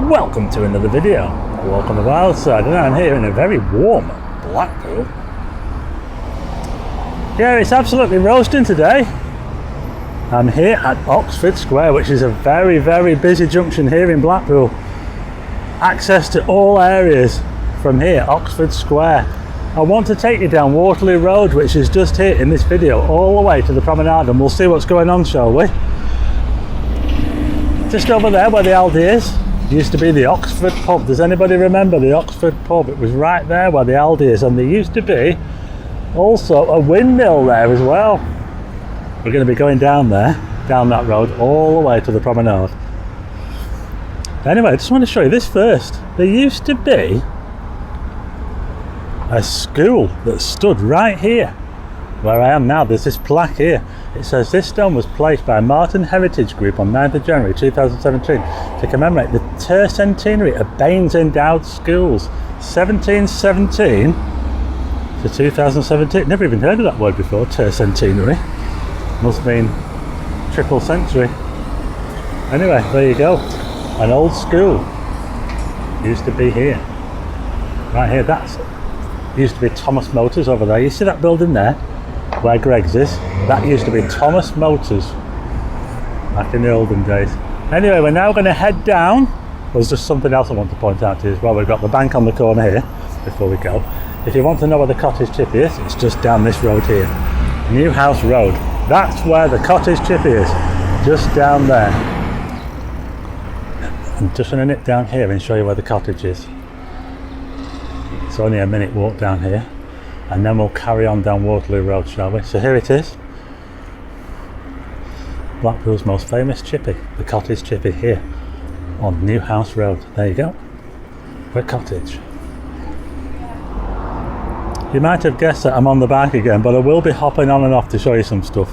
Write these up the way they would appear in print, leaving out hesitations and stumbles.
Welcome to another video. I walk on the wild side and I'm here in a very warm Blackpool. Yeah, it's absolutely roasting today. I'm here at Oxford Square, which is a very, very busy junction here in Blackpool. Access to all areas from here, Oxford Square. I want to take you down Waterloo Road, which is just here in this video, all the way to the Promenade, and we'll see what's going on, shall we? Just over there where the Aldi is, used to be the Oxford pub. Does anybody remember the Oxford pub? It was right there where the Aldi is, and there used to be also a windmill there as well. We're going to be going down there, down that road, all the way to the Promenade. Anyway, I just want to show you this first. There used to be a school that stood right here where I am now. There's this plaque here. It says this stone was placed by Martin Heritage Group on 9th of January 2017 to commemorate the tercentenary of Baines Endowed Schools, 1717 to 2017. Never even heard of that word before, tercentenary. Must mean triple century. Anyway, there you go. An old school used to be here. Right here, that's used to be Thomas Motors over there. You see that building there where Greg's is? That used to be Thomas Motors back in the olden days. Anyway, we're now going to head down. There's just something else I want to point out to you as well. We've got the bank on the corner here before we go. If you want to know where the Cottage chippy is, it's just down this road here, New House Road. That's where the Cottage chippy is, just down there. I'm just going to nip down here and show you where the Cottage is. It's only a minute walk down here, and then we'll carry on down Waterloo Road, shall we? So here it is, Blackpool's most famous chippy, the Cottage chippy, here on New House Road. There you go, we're Cottage. You might have guessed that I'm on the bike again, but I will be hopping on and off to show you some stuff.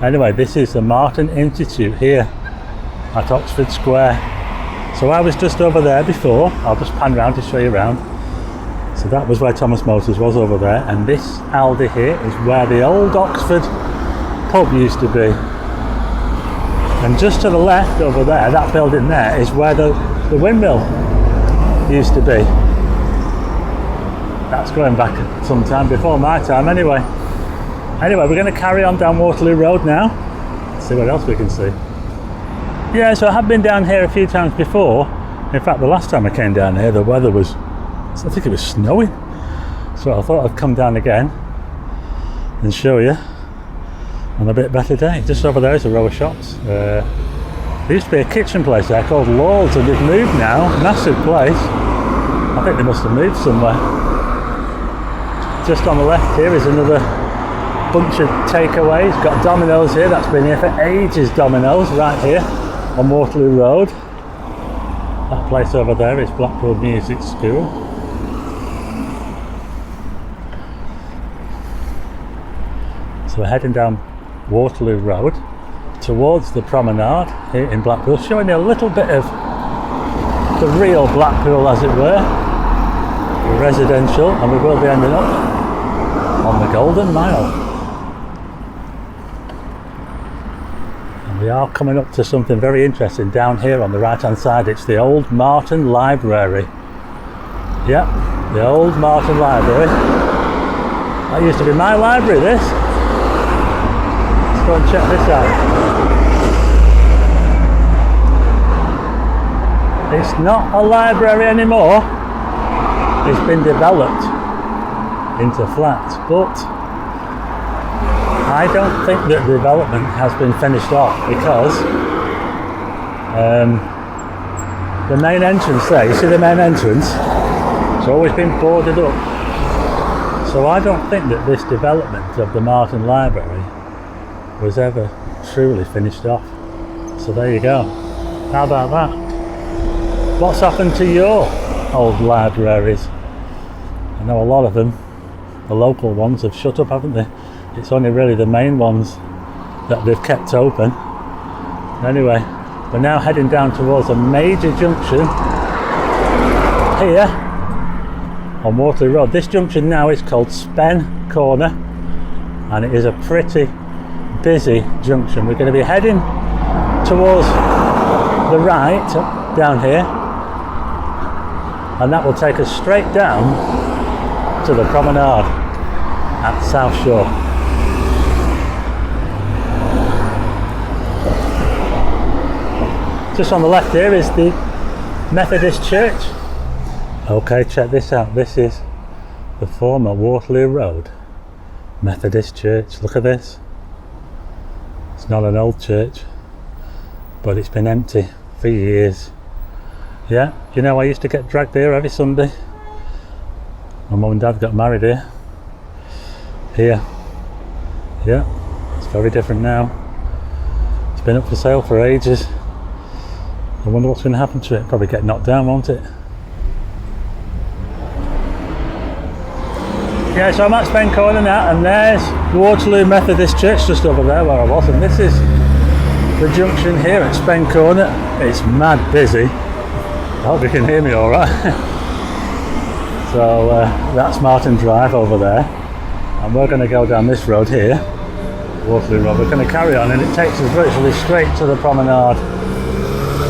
Anyway, this is the Martin Institute here at Oxford Square. So I was just over there before. I'll just pan round to show you around. So that was where Thomas Motors was over there, and this Aldi here is where the old Oxford pub used to be. And just to the left over there, that building there, is where the windmill used to be. That's going back some time before my time anyway. Anyway, we're going to carry on down Waterloo Road now. Let's see what else we can see. Yeah, so I have been down here a few times before. In fact, the last time I came down here, the weather was, I think it was snowing. So I thought I'd come down again and show you on a bit better day. Just over there is a row of shops. There used to be a kitchen place there called Lord's, and they've moved now. Massive place. I think they must have moved somewhere. Just on the left here is another bunch of takeaways. Got Domino's here. That's been here for ages. Domino's right here on Waterloo Road. That place over there is Blackpool Music School. So we're heading down Waterloo Road towards the Promenade here in Blackpool, showing you a little bit of the real Blackpool, as it were, residential, and we will be ending up on the Golden Mile. And we are coming up to something very interesting down here on the right hand side. It's the old Martin Library. Yep, the old Martin Library. That used to be my library, this. Let's go and check this out. It's not a library anymore. It's been developed into flats, but I don't think that the development has been finished off, because the main entrance there, you see the main entrance, it's always been boarded up. So I don't think that this development of the Martin Library was ever truly finished off. So there you go. How about that? What's happened to your old libraries? I know a lot of them, the local ones, have shut up, haven't they? It's only really the main ones that they've kept open. Anyway, we're now heading down towards a major junction here on Waterloo Road. This junction now is called Spen Corner, and it is a pretty busy junction. We're going to be heading towards the right down here, and that will take us straight down to the Promenade at South Shore. Just on the left here is the Methodist Church. Okay, check this out. This is the former Waterloo Road Methodist Church. Look at this. It's not an old church, but it's been empty for years. Yeah, you know, I used to get dragged here every Sunday. My mum and dad got married here. Yeah, it's very different now. It's been up for sale for ages. I wonder what's going to happen to it. Probably get knocked down, won't it? Yeah, so I'm at Spen Corner now, and there's Waterloo Methodist Church just over there where I was, and this is the junction here at Spen Corner. It's mad busy. I hope you can hear me all right. So that's Martin Drive over there, and we're going to go down this road here, Waterloo Road. We're going to carry on, and it takes us virtually straight to the Promenade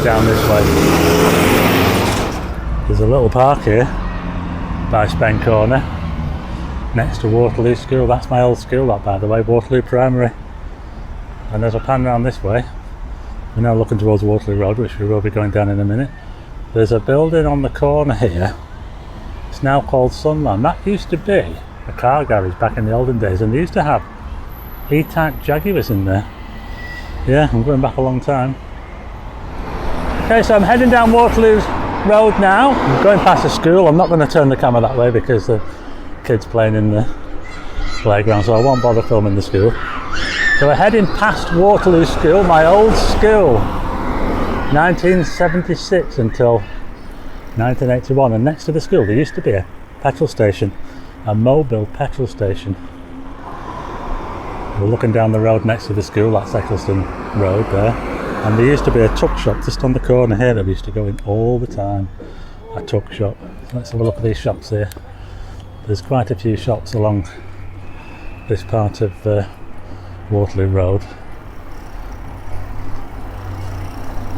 down this way. There's a little park here by Spen Corner next to Waterloo School. That's my old school, that, by the way, Waterloo Primary. And as I pan round this way, we're now looking towards Waterloo Road, which we will be going down in a minute. There's a building on the corner here. It's now called Sunland. That used to be a car garage back in the olden days, and they used to have E-Type Jaguars in there. Yeah, I'm going back a long time. Okay, so I'm heading down Waterloo Road now. I'm going past a school. I'm not going to turn the camera that way because the kids playing in the playground, so I won't bother filming the school. So we're heading past Waterloo School, my old school, 1976 until 1981, and next to the school there used to be a petrol station, a mobile petrol station. We're looking down the road next to the school, that's Eccleston Road there, and there used to be a tuck shop just on the corner here that we used to go in all the time, a tuck shop. So let's have a look at these shops here. There's quite a few shops along this part of Waterloo Road.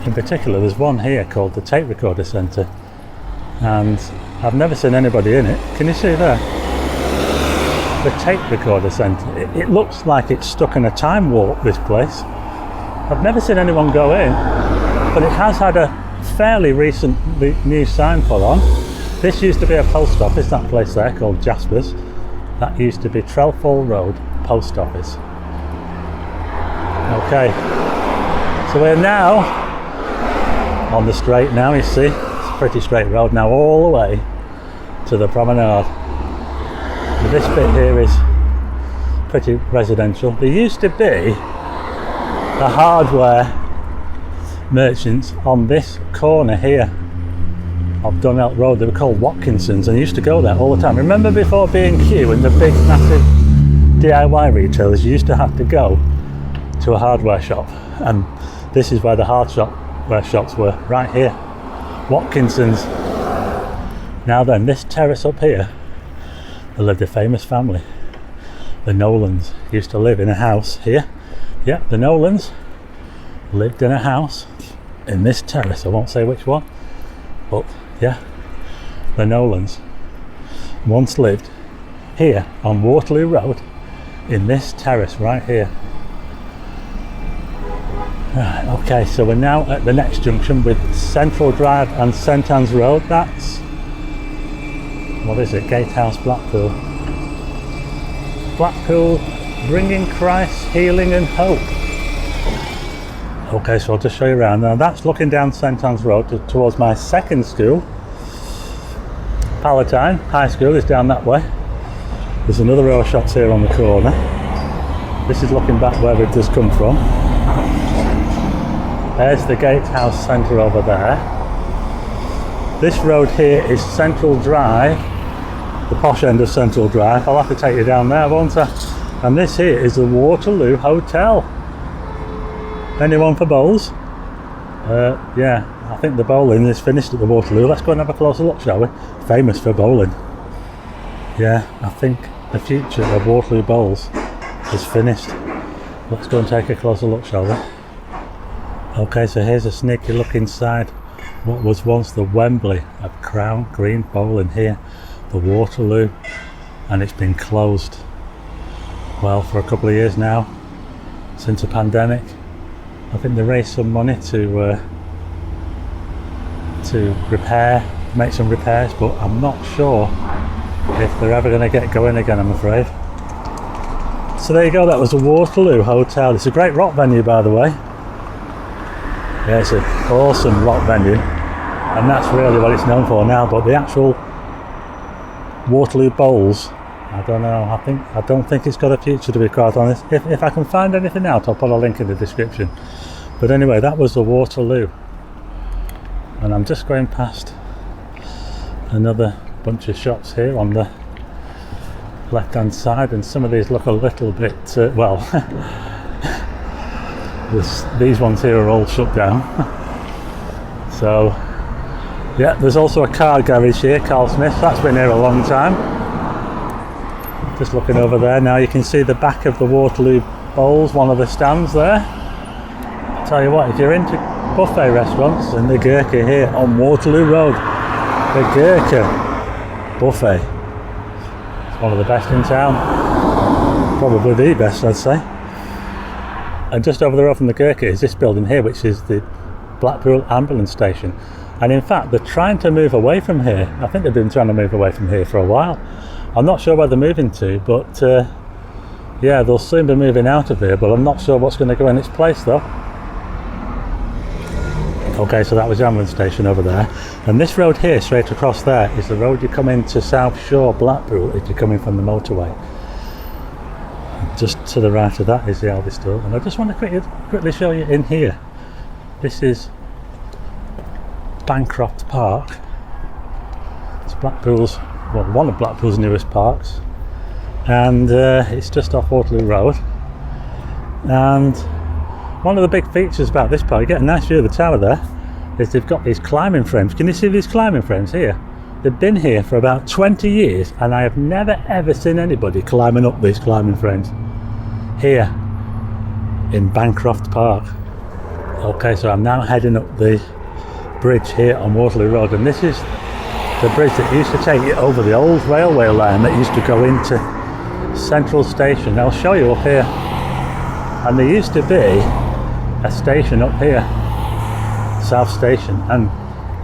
In particular, there's one here called the Tape Recorder Centre, and I've never seen anybody in it. Can you see there? The Tape Recorder Centre. It looks like it's stuck in a time warp, this place. I've never seen anyone go in, but it has had a fairly recent new sign put on. This used to be a post office, that place there called Jasper's. That used to be Trelfall Road Post Office. Okay, so we're now on the straight now, you see. It's a pretty straight road now all the way to the Promenade. And this bit here is pretty residential. There used to be a hardware merchants on this corner here of Dunelk Road. They were called Watkinsons, and I used to go there all the time. Remember before B&Q and the big massive DIY retailers, you used to have to go to a hardware shop, and this is where the hardware shops were, right here, Watkinsons. Now then, this terrace up here, there lived a famous family. The Nolans used to live in a house here. Yeah, the Nolans lived in a house in this terrace. I won't say which one, but yeah, the Nolans once lived here on Waterloo Road in this terrace right here. Right, okay, so we're now at the next junction with Central Drive and St Anne's Road. That's, what is it, Gatehouse Blackpool. Blackpool, bringing Christ, healing and hope. Okay, so I'll just show you around. Now that's looking down St Anne's Road towards my second school. Palatine High School is down that way. There's another row of shops here on the corner. This is looking back where we've just come from. There's the Gatehouse Centre over there. This road here is Central Drive, the posh end of Central Drive. I'll have to take you down there, won't I? And this here is the Waterloo Hotel. Anyone for bowls? Yeah, I think the bowling is finished at the Waterloo. Let's go and have a closer look, shall we? Famous for bowling. Yeah, I think the future of Waterloo bowls is finished. Let's go and take a closer look, shall we? Okay, so here's a sneaky look inside what was once the Wembley, a crown green bowl in here, the Waterloo, and it's been closed, well, for a couple of years now, since the pandemic. I think they raised some money to make some repairs, but I'm not sure if they're ever going to get going again, I'm afraid. So there you go, that was the Waterloo Hotel. It's a great rock venue, by the way. Yeah, it's an awesome rock venue, and that's really what it's known for now. But the actual Waterloo Bowls, I don't know. I don't think it's got a future, to be quite honest. If I can find anything out, I'll put a link in the description. But anyway, that was the Waterloo, and I'm just going past another bunch of shops here on the left hand side, and some of these look a little bit well these ones here are all shut down. So yeah, there's also a car garage here, Carl Smith, that's been here a long time. Just looking over there now, you can see the back of the Waterloo Bowls, one of the stands there. I'll tell you what, if you're into buffet restaurants, and the Gurkha here on Waterloo Road, the Gurkha buffet, it's one of the best in town, probably the best, I'd say. And just over the road from the Gurkha is this building here, which is the Blackpool ambulance station. And in fact, they're trying to move away from here. I think they've been trying to move away from here for a while. I'm not sure where they're moving to, but yeah, they'll soon be moving out of here, but I'm not sure what's going to go in its place though. Okay, so that was the ambulance station over there. And this road here, straight across there, is the road you come into South Shore Blackpool if you're coming from the motorway. Just to the right of that is the Aldi store, and I just want to quickly show you in here. This is Bancroft Park. It's Blackpool's, well, one of Blackpool's newest parks, and it's just off Waterloo Road. And one of the big features about this park, you get a nice view of the tower there, is they've got these climbing frames. Can you see these climbing frames here? They've been here for about 20 years, and I have never ever seen anybody climbing up these climbing frames here in Bancroft Park. Okay, so I'm now heading up the bridge here on Waterloo Road, and this is the bridge that used to take you over the old railway line that used to go into Central Station. I'll show you up here. And there used to be a station up here, South Station, and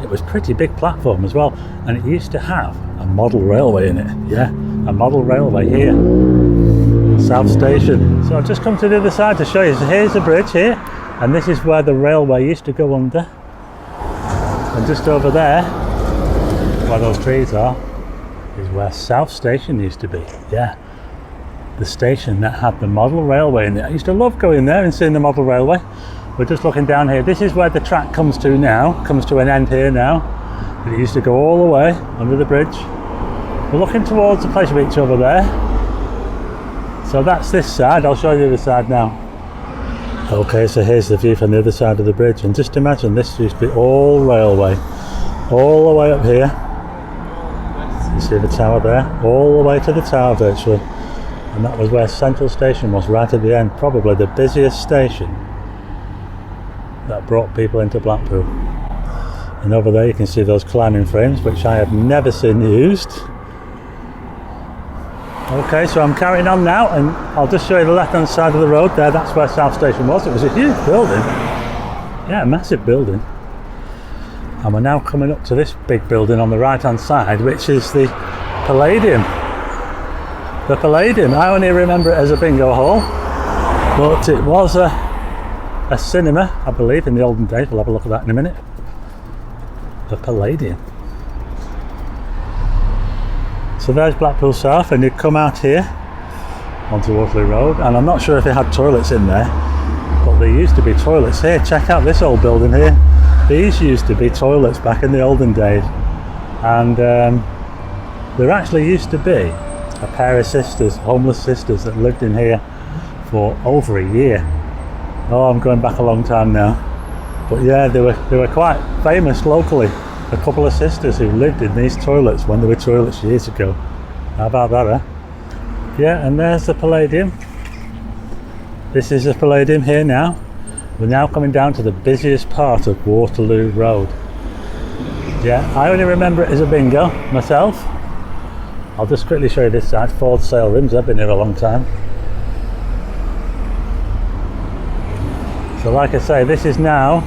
it was pretty big platform as well, and it used to have a model railway in it. Yeah, a model railway here, South Station. So I've just come to the other side to show you. So here's the bridge here, and this is where the railway used to go under, and just over there where those trees are is where South Station used to be. Yeah, the station that had the model railway in it. I used to love going there and seeing the model railway. We're just looking down here. This is where the track comes to now, comes to an end here now. It used to go all the way under the bridge. We're looking towards the Pleasure Beach over there. So that's this side. I'll show you the other side now. Okay, so here's the view from the other side of the bridge, and just imagine this used to be all railway, all the way up here. You see the tower there, all the way to the tower virtually. And that was where Central Station was, right at the end, probably the busiest station that brought people into Blackpool. And over there you can see those climbing frames, which I have never seen used. Okay, so I'm carrying on now, and I'll just show you the left hand side of the road there. That's where South Station was. It was a huge building, yeah, a massive building. And we're now coming up to this big building on the right hand side, which is the Palladium. The Palladium, I only remember it as a bingo hall, but it was a cinema, I believe, in the olden days. We'll have a look at that in a minute. The Palladium. So there's Blackpool South, and you come out here onto Waterloo Road, and I'm not sure if it had toilets in there, but there used to be toilets here. Check out this old building here. These used to be toilets back in the olden days, and there actually used to be a pair of sisters, homeless sisters, that lived in here for over a year. Oh, I'm going back a long time now, but yeah, they were quite famous locally. A couple of sisters who lived in these toilets when there were toilets years ago. How about that, eh? Yeah, and there's the Palladium. This is the Palladium here now. We're now coming down to the busiest part of Waterloo Road. Yeah, I only remember it as a bingo myself. I'll just quickly show you this side. Ford sale rims, I've been here a long time. So like I say, this is now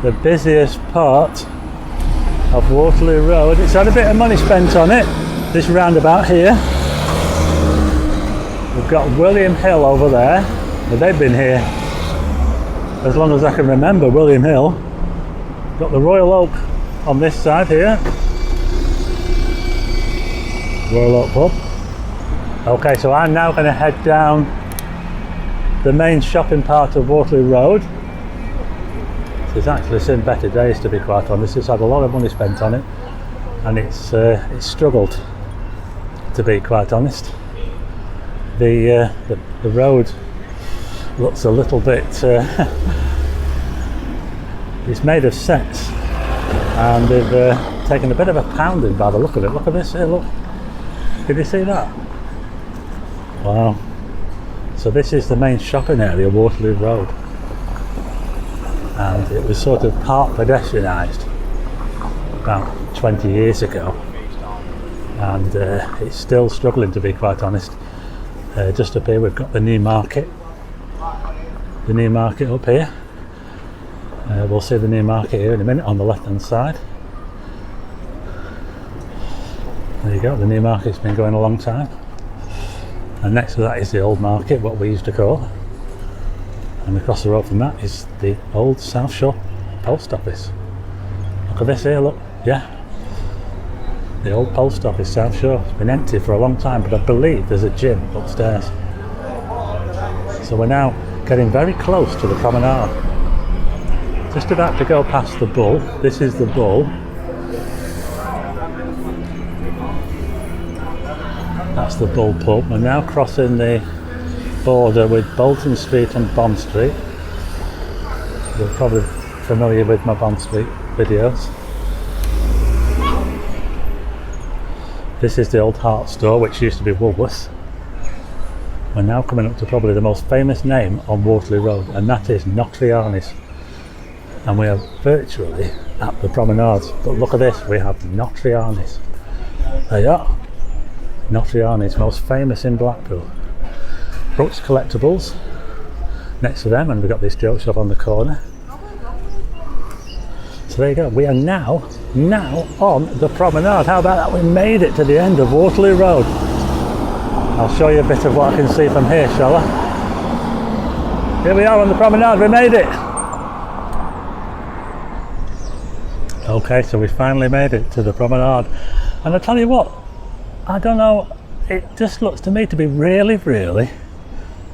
the busiest part of Waterloo Road. It's had a bit of money spent on it, this roundabout here. We've got William Hill over there, but they've been here as long as I can remember. William Hill. Got the Royal Oak on this side here. Royal Oak pub. Okay, so I'm now going to head down the main shopping part of Waterloo Road. It's actually seen better days, to be quite honest. It's had a lot of money spent on it, and it's struggled, to be quite honest. The road looks a little bit it's made of sets, and they've taken a bit of a pounding by the look of it. Look at this here, look. Did you see that? Wow. So this is the main shopping area, Waterloo Road. And it was sort of part pedestrianised about 20 years ago. And it's still struggling, to be quite honest. Just up here we've got the new market. The new market up here. We'll see the new market here in a minute on the left hand side. There you go, the new market's been going a long time. And next to that is the old market, what we used to call. And across the road from that is the old South Shore post office. Look at this here, look, yeah. The old post office, South Shore. It's been empty for a long time, but I believe there's a gym upstairs. So we're now getting very close to the Promenade. Just about to go past the Bull. This is the Bull. That's the Bull pub. We're now crossing the border with Bolton Street and Bond Street. You're probably familiar with my Bond Street videos. This is the old Hart store, which used to be Woolworths. We're now coming up to probably the most famous name on Waterloo Road, and that is Notriani's. And we are virtually at the promenade. But look at this, we have Notriani's. There you are. Notriani's, most famous in Blackpool. Brooks Collectibles next to them, and we've got this joke shop on the corner. So there you go, we are now on the promenade. How about that? We made it to the end of Waterloo Road. I'll show you a bit of what I can see from here, shall I? Here we are on the promenade, we made it! Okay, so we finally made it to the promenade. And I tell you what, I don't know, it just looks to me to be really, really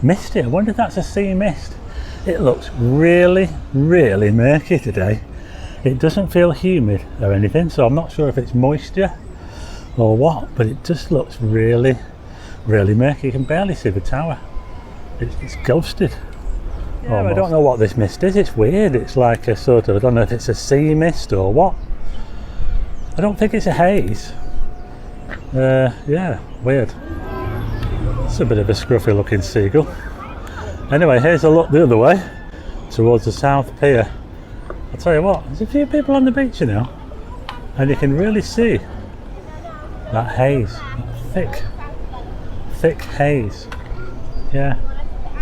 misty. I wonder if that's a sea mist. It looks really, really murky today. It doesn't feel humid or anything, so I'm not sure if it's moisture or what, but it just looks really, really murky. You can barely see the tower. It's ghosted. Yeah, I don't know what this mist is. It's weird. It's like a sort of, I don't know if it's a sea mist or what. I don't think it's a haze. Yeah, weird. It's a bit of a scruffy looking seagull. Anyway, here's a look the other way towards the South Pier. I'll tell you what, there's a few people on the beach, you know, and you can really see that haze, that thick haze. Yeah,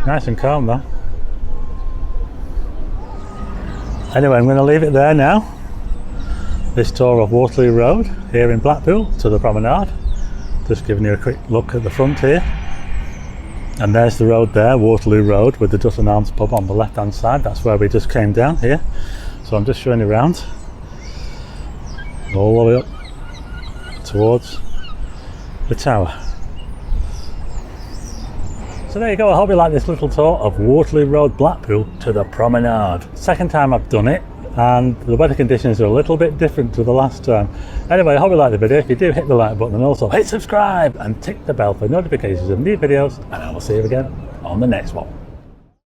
nice and calm though. Anyway, I'm going to leave it there now. This tour of Waterloo Road here in Blackpool to the promenade. Just giving you a quick look at the front here. And there's the road there, Waterloo Road, with the Dutton Arms pub on the left hand side. That's where we just came down here. So I'm just showing you around. All the way up towards the tower. So there you go, I hope you like this little tour of Waterloo Road, Blackpool to the promenade. Second time I've done it, and the weather conditions are a little bit different to the last time. Anyway, I hope you liked the video. If you do, hit the like button and also hit subscribe and tick the bell for notifications of new videos, and I will see you again on the next one.